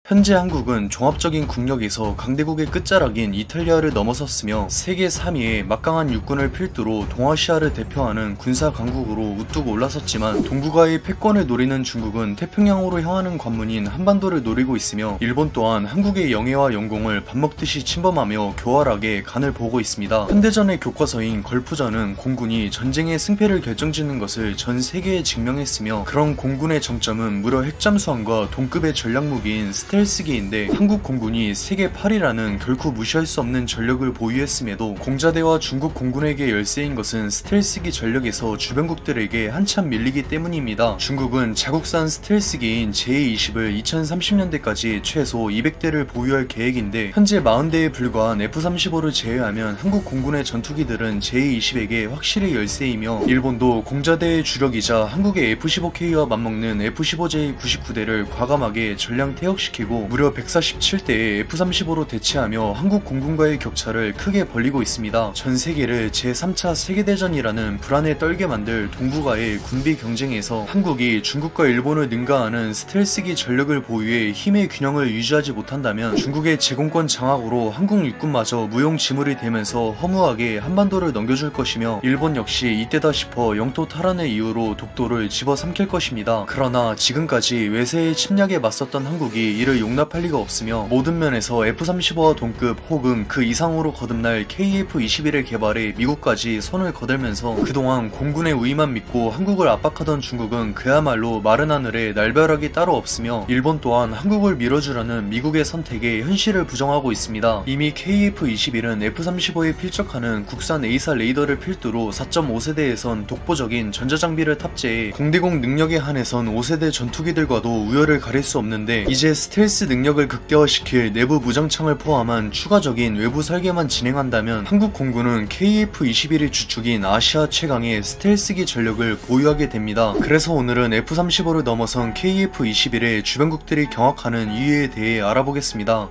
현재 한국은 종합적인 국력에서 강대국의 끝자락인 이탈리아를 넘어섰으며 세계 3위의 막강한 육군을 필두로 동아시아를 대표하는 군사 강국으로 우뚝 올라섰지만 동북아의 패권을 노리는 중국은 태평양으로 향하는 관문인 한반도를 노리고 있으며 일본 또한 한국의 영해와 영공을 밥먹듯이 침범하며 교활하게 간을 보고 있습니다. 현대전의 교과서인 걸프전은 공군이 전쟁의 승패를 결정짓는 것을 전 세계에 증명했으며 그런 공군의 정점은 무려 핵잠수함과 동급의 전략무기인 스텔스기인데 한국 공군이 세계 8위라는 결코 무시할 수 없는 전력을 보유했음에도 공자대와 중국 공군에게 열세인 것은 스텔스기 전력에서 주변국들에게 한참 밀리기 때문입니다. 중국은 자국산 스텔스기인 제20을 2030년대까지 최소 200대를 보유할 계획인데 현재 40대에 불과한 F-35를 제외하면 한국 공군의 전투기들은 제20에게 확실히 열세이며 일본도 공자대의 주력이자 한국의 F-15K와 맞먹는 F-15J 99대를 과감하게 전량 퇴역시키고 무려 147대의 F-35로 대체하며 한국 공군과의 격차를 크게 벌리고 있습니다. 전 세계를 제3차 세계대전이라는 불안에 떨게 만들 동북아의 군비 경쟁에서 한국이 중국과 일본을 능가하는 스텔스기 전력을 보유해 힘의 균형을 유지하지 못한다면 중국의 제공권 장악으로 한국 육군마저 무용지물이 되면서 허무하게 한반도를 넘겨줄 것이며 일본 역시 이때다 싶어 영토 탈환을 이유로 독도를 집어삼킬 것입니다. 그러나 지금까지 외세의 침략에 맞섰던 한국이 이를 용납할 리가 없으며 모든 면에서 F-35와 동급 혹은 그 이상으로 거듭날 KF-21을 개발해 미국까지 손을 거들면서 그동안 공군의 우위만 믿고 한국을 압박하던 중국은 그야말로 마른 하늘에 날벼락이 따로 없으며 일본 또한 한국을 밀어주려는 미국의 선택에 현실을 부정하고 있습니다. 이미 KF-21은 F-35에 필적하는 국산 A사 레이더를 필두로 4.5세대에선 독보적인 전자장비를 탑재해 공대공 능력에 한해선 5세대 전투기들과도 우열을 가릴 수 없는데 이제 스텔스 능력을 극대화시킬 내부 무장창을 포함한 추가적인 외부 설계만 진행한다면 한국 공군은 KF-21의 주축인 아시아 최강의 스텔스기 전력을 보유하게 됩니다. 그래서 오늘은 F-35를 넘어선 KF-21의 주변국들이 경악하는 이유에 대해 알아보겠습니다.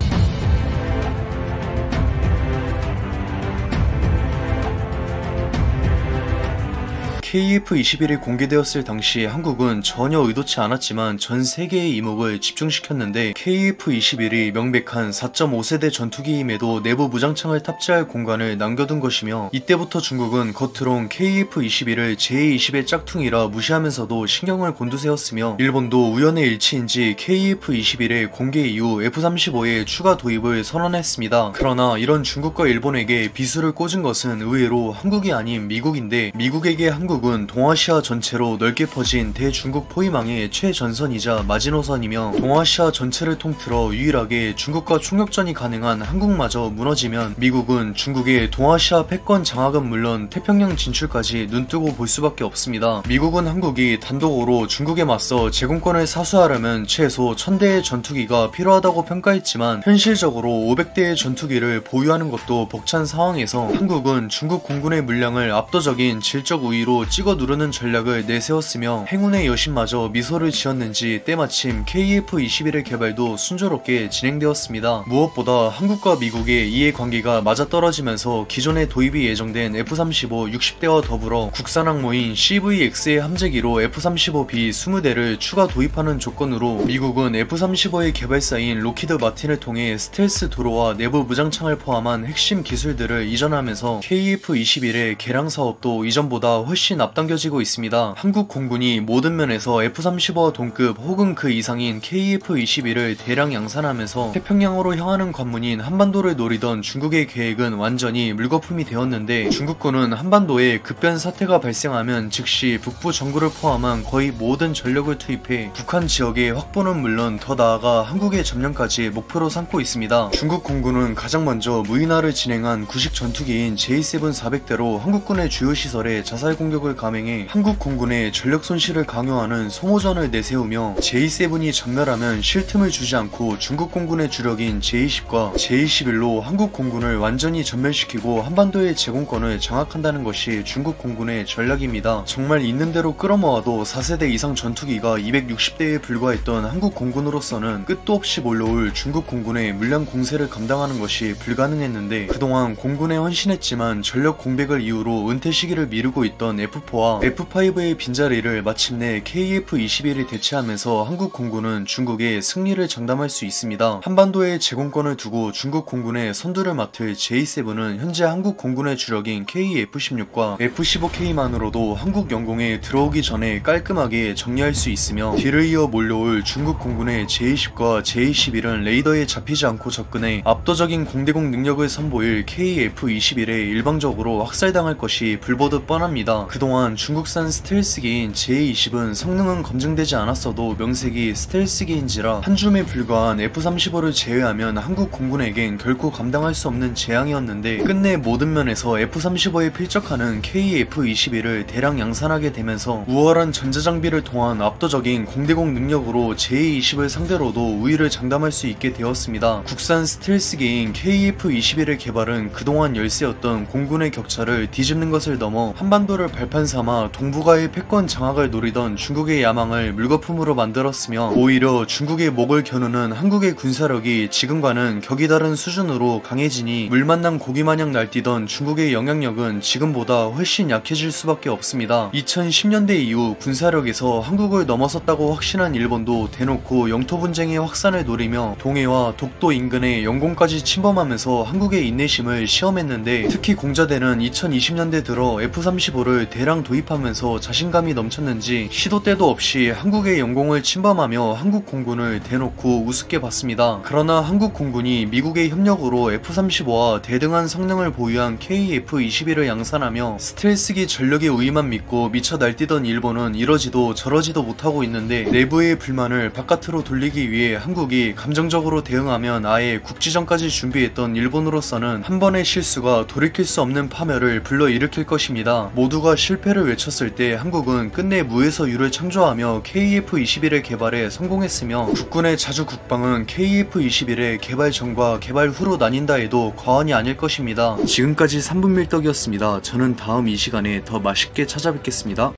KF-21이 공개되었을 당시 한국은 전혀 의도치 않았지만 전 세계의 이목을 집중시켰는데 KF-21이 명백한 4.5세대 전투기임에도 내부 무장창을 탑재할 공간을 남겨둔 것이며 이때부터 중국은 겉으론 KF-21을 제20의 짝퉁이라 무시하면서도 신경을 곤두세웠으며 일본도 우연의 일치인지 KF-21의 공개 이후 F-35의 추가 도입을 선언했습니다. 그러나 이런 중국과 일본에게 비수를 꽂은 것은 의외로 한국이 아닌 미국인데 미국에게 한국은 동아시아 전체로 넓게 퍼진 대중국 포위망의 최전선이자 마지노선이며 동아시아 전체를 통틀어 유일하게 중국과 총력전이 가능한 한국마저 무너지면 미국은 중국의 동아시아 패권 장악은 물론 태평양 진출까지 눈뜨고 볼 수밖에 없습니다. 미국은 한국이 단독으로 중국에 맞서 제공권을 사수하려면 최소 1000대의 전투기가 필요하다고 평가했지만 현실적으로 500대의 전투기를 보유하는 것도 벅찬 상황에서 한국은 중국 공군의 물량을 압도적인 질적 우위로 찍어 누르는 전략을 내세웠으며 행운의 여신마저 미소를 지었는지 때마침 KF-21의 개발도 순조롭게 진행되었습니다. 무엇보다 한국과 미국의 이해관계가 맞아떨어지면서 기존에 도입이 예정된 F-35 60대와 더불어 국산 항모인 CVX의 함재기로 F-35B 20대를 추가 도입하는 조건으로 미국은 F-35의 개발사인 로키드 마틴을 통해 스텔스 도로와 내부 무장창을 포함한 핵심 기술들을 이전하면서 KF-21의 개량 사업도 이전보다 훨씬 앞당겨지고 있습니다. 한국 공군이 모든 면에서 F-35와 동급 혹은 그 이상인 KF-21을 대량 양산하면서 태평양으로 향하는 관문인 한반도를 노리던 중국의 계획은 완전히 물거품이 되었는데 중국군은 한반도에 급변 사태가 발생하면 즉시 북부 정부를 포함한 거의 모든 전력을 투입해 북한 지역의 확보는 물론 더 나아가 한국의 점령까지 목표로 삼고 있습니다. 중국 공군은 가장 먼저 무인화를 진행한 구식 전투기인 J7-400대로 한국군의 주요 시설에 자살 공격을 감행해 한국 공군의 전력 손실을 강요하는 소모전을 내세우며 J7이 전멸하면 쉴 틈을 주지 않고 중국 공군의 주력인 J20과 J21로 한국 공군을 완전히 전멸시키고 한반도의 제공권을 장악한다는 것이 중국 공군의 전략입니다. 정말 있는 대로 끌어모아도 4세대 이상 전투기가 260대에 불과했던 한국 공군으로서는 끝도 없이 몰려올 중국 공군의 물량 공세를 감당하는 것이 불가능했는데 그동안 공군에 헌신했지만 전력 공백을 이유로 은퇴 시기를 미루고 있던 F F4와 F5의 빈자리를 마침내 KF-21이 대체하면서 한국 공군은 중국에 승리를 장담할 수 있습니다. 한반도의 제공권을 두고 중국 공군의 선두를 맡을 J7은 현재 한국 공군의 주력인 KF-16과 F-15K만으로도 한국 영공에 들어오기 전에 깔끔하게 정리할 수 있으며, 뒤를 이어 몰려올 중국 공군의 J-10과 J-11은 레이더에 잡히지 않고 접근해 압도적인 공대공 능력을 선보일 KF-21에 일방적으로 학살당할 것이 불보듯 뻔합니다. 그동안 중국산 스텔스기인 J-20은 성능은 검증되지 않았어도 명색이 스텔스기인지라 한 줌에 불과한 F-35를 제외하면 한국 공군에겐 결코 감당할 수 없는 재앙이었는데, 끝내 모든 면에서 F-35에 필적하는 KF-21을 대량 양산하게 되면서 우월한 전자장비를 통한 압도적인 공대공 능력으로 J-20을 상대로도 우위를 장담할 수 있게 되었습니다. 국산 스텔스기인 KF-21의 개발은 그동안 열세였던 공군의 격차를 뒤집는 것을 넘어 한반도를 발판 삼아 동북아의 패권 장악을 노리던 중국의 야망을 물거품으로 만들었으며, 오히려 중국의 목을 겨누는 한국의 군사력이 지금과는 격이 다른 수준으로 강해지니 물 만난 고기마냥 날뛰던 중국의 영향력은 지금보다 훨씬 약해질 수밖에 없습니다. 2010년대 이후 군사력에서 한국을 넘어섰다고 확신한 일본도 대놓고 영토 분쟁의 확산을 노리며 동해와 독도 인근의 영공까지 침범하면서 한국의 인내심을 시험했는데, 특히 공자대는 2020년대 들어 F-35를 대량 도입하면서 자신감이 넘쳤는지 시도 때도 없이 한국의 영공을 침범하며 한국 공군을 대놓고 우습게 봤습니다. 그러나 한국 공군이 미국의 협력으로 F-35와 대등한 성능을 보유한 KF-21을 양산하며 스텔스기 전력의 우위만 믿고 미쳐 날뛰던 일본은 이러지도 저러지도 못하고 있는데, 내부의 불만을 바깥으로 돌리기 위해 한국이 감정적으로 대응하면 아예 국지전까지 준비했던 일본으로서는 한 번의 실수가 돌이킬 수 없는 파멸을 불러일으킬 것입니다. 모두가 실패를 외쳤을 때 한국은 끝내 무에서 유를 창조하며 KF-21의 개발에 성공했으며, 국군의 자주 국방은 KF-21의 개발 전과 개발 후로 나뉜다 해도 과언이 아닐 것입니다. 지금까지 3분 밀떡이었습니다. 저는 다음 이 시간에 더 맛있게 찾아뵙겠습니다.